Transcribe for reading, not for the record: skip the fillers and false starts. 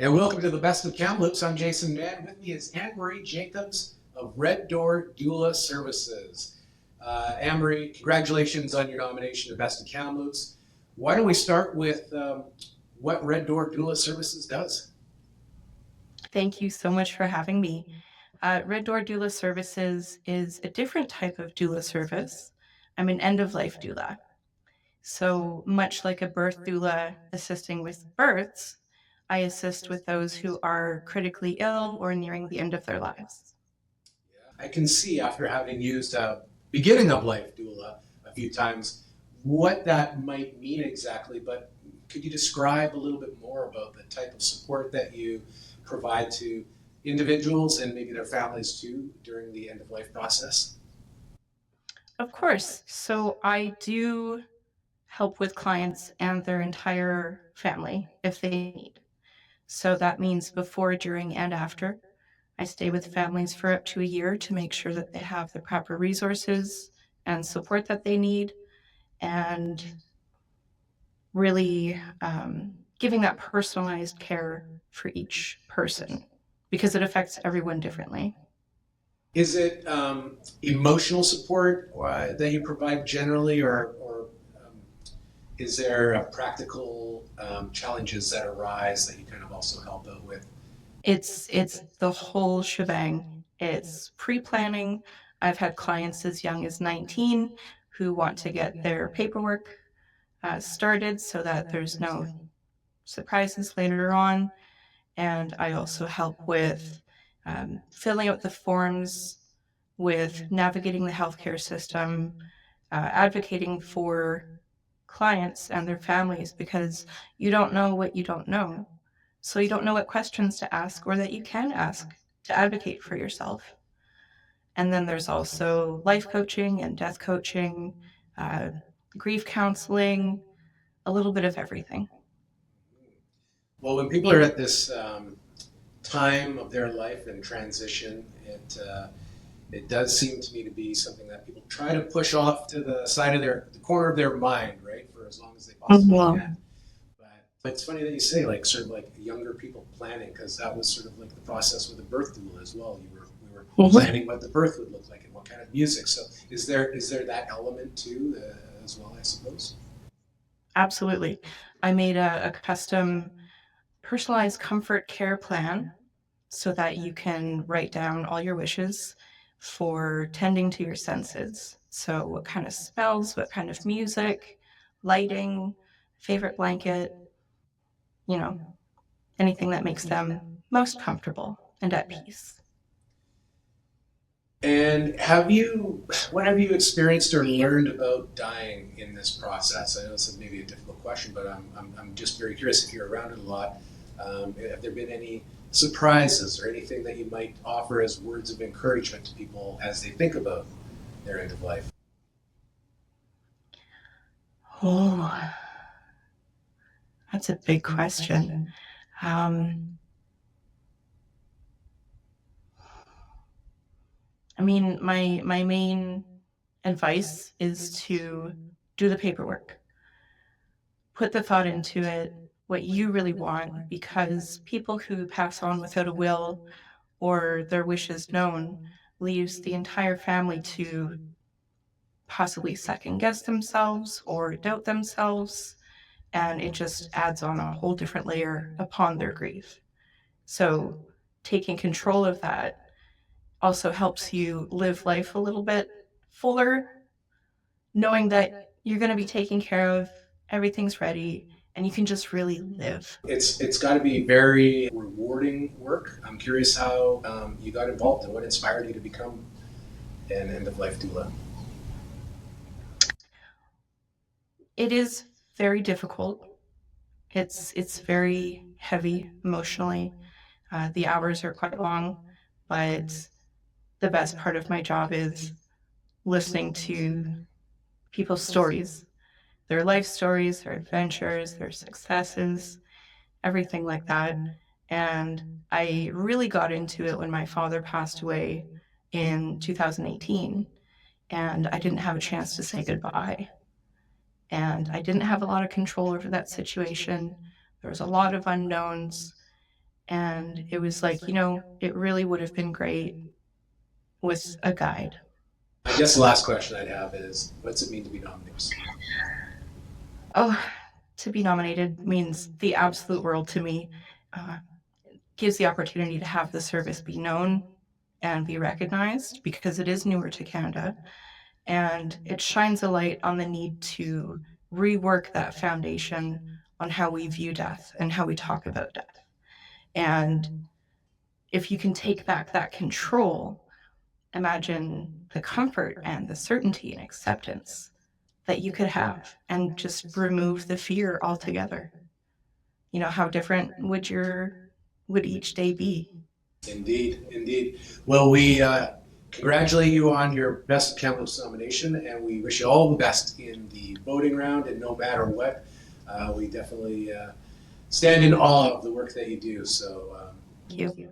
And welcome to the Best of Kamloops. I'm Jason Mann. With me is Anne-Marie Jacobs of Door Doula Services. Anne-Marie, congratulations on your nomination to Best of Kamloops. Why don't we start with what Door Doula Services does? Thank you so much for having me. Door Doula Services is a different type of doula service. I'm an end of life doula. So, much like a birth doula assisting with births, I assist with those who are critically ill or nearing the end of their lives. I can see after having used a beginning of life doula a few times what that might mean exactly, but could you describe a little bit more about the type of support that you provide to individuals and maybe their families too during the end of life process? Of course. So, I do help with clients and their entire family if they need. So, that means before, during, and after. I stay with families for up to a year to make sure that they have the proper resources and support that they need, and really giving that personalized care for each person because it affects everyone differently. Is it emotional support that you provide generally, or is there practical challenges that arise that you kind of also help out with? It's the whole shebang. It's pre-planning. I've had clients as young as 19 who want to get their paperwork started so that there's no surprises later on. And I also help with filling out the forms, with navigating the healthcare system, advocating for clients and their families because you don't know what you don't know. So you don't know what questions to ask or that you can ask to advocate for yourself. And then there's also life coaching and death coaching, uh, grief counseling, a little bit of everything. Well, when people are at this time of their life and transition, it does seem to me to be something that people try to push off to the side of the corner of their mind, right, for as long as they possibly Well, can. But it's funny that you say like sort of like younger people planning, because that was sort of like the process with the birth doula as well. We were planning what the birth would look like and what kind of music. So is there that element too as well? I suppose. absolutely. I made a custom personalized comfort care plan so that you can write down all your wishes for tending to your senses. So, what kind of smells, what kind of music, lighting, favorite blanket, you know, anything that makes them most comfortable and at peace. And what have you experienced or learned about dying in this process? I know this is maybe a difficult question, but I'm just very curious if you're around it a lot. Have there been any surprises or anything that you might offer as words of encouragement to people as they think about their end of life? Oh, that's a big question. Um, I mean, my main advice is to do the paperwork, put the thought into it, what you really want, because people who pass on without a will or their wishes known leaves the entire family to possibly second guess themselves or doubt themselves, and it just adds on a whole different layer upon their grief. So, taking control of that also helps you live life a little bit fuller, knowing that you're going to be taken care of, everything's ready, and you can just really live. It's got to be very rewarding work. I'm curious how you got involved and what inspired you to become an end of life doula. It is very difficult. It's very heavy emotionally. The hours are quite long, but the best part of my job is listening to people's stories, their life stories, their adventures, their successes, everything like that. And I really got into it when my father passed away in 2018, and I didn't have a chance to say goodbye. And I didn't have a lot of control over that situation. There was a lot of unknowns, And it was like, it really would have been great with a guide. I guess the last question I'd have is, what's it mean to be nominated? Oh, to be nominated means the absolute world to me. Gives the opportunity to have the service be known and be recognized because it is newer to Canada. And it shines a light on the need to rework that foundation on how we view death and how we talk about death. And if you can take back that control, imagine the comfort and the certainty and acceptance that you could have and just remove the fear altogether. How different would each day be? Indeed, indeed. Well, we congratulate you on your Best Kamloops nomination, and we wish you all the best in the voting round. And no matter what, we definitely stand in awe of the work that you do. So, Thank you.